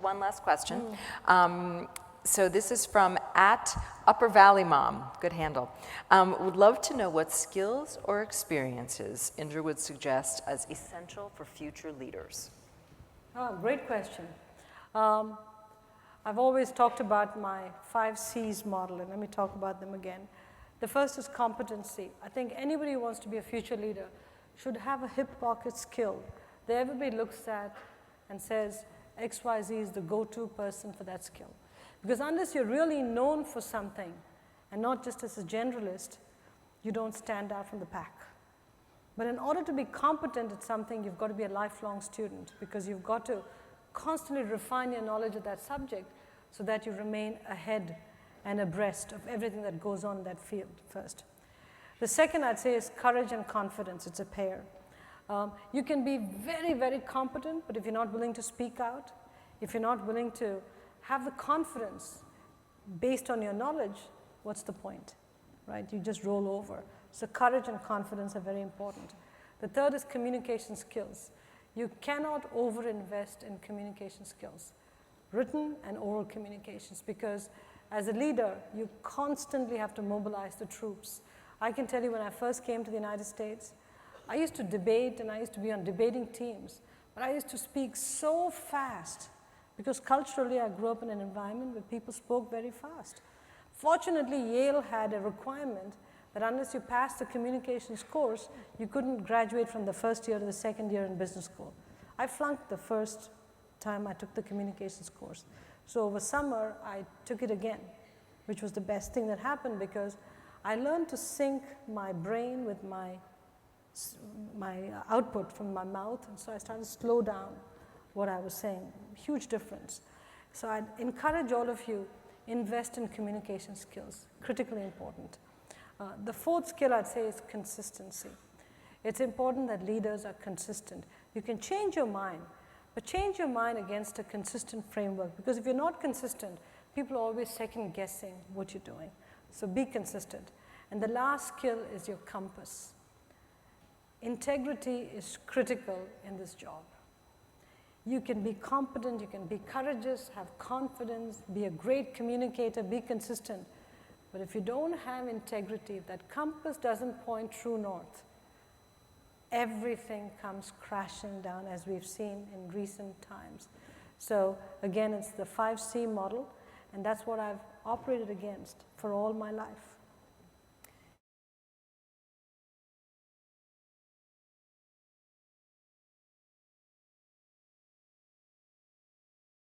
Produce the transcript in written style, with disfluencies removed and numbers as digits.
One last question. So this is from @UpperValleyMom, good handle. Would love to know what skills or experiences Indra would suggest as essential for future leaders. Oh, great question. I've always talked about my 5 C's model, and let me talk about them again. The first is competency. I think anybody who wants to be a future leader should have a hip pocket skill that everybody looks at and says, XYZ is the go-to person for that skill. Because unless you're really known for something, and not just as a generalist, you don't stand out from the pack. But in order to be competent at something, you've got to be a lifelong student, because you've got to constantly refine your knowledge of that subject so that you remain ahead and abreast of everything that goes on in that field first. The second I'd say is courage and confidence. It's a pair. You can be very, very competent, but if you're not willing to speak out, if you're not willing to have the confidence based on your knowledge, what's the point, right? You just roll over. So courage and confidence are very important. The third is communication skills. You cannot overinvest in communication skills, written and oral communications, because as a leader, you constantly have to mobilize the troops. I can tell you when I first came to the United States, I used to debate and I used to be on debating teams, but I used to speak so fast because culturally I grew up in an environment where people spoke very fast. Fortunately, Yale had a requirement that unless you passed the communications course, you couldn't graduate from the first year to the second year in business school. I flunked the first time I took the communications course. So over summer, I took it again, which was the best thing that happened because I learned to sync my brain with my output from my mouth, and so I started to slow down what I was saying. Huge difference. So I'd encourage all of you, invest in communication skills, critically important. The fourth skill I'd say is consistency. It's important that leaders are consistent. You can change your mind, but change your mind against a consistent framework, because if you're not consistent, people are always second guessing what you're doing. So be consistent. And the last skill is your compass. Integrity is critical in this job. You can be competent, you can be courageous, have confidence, be a great communicator, be consistent. But if you don't have integrity, if that compass doesn't point true north, everything comes crashing down, as we've seen in recent times. So again, it's the 5C model, and that's what I've operated against for all my life.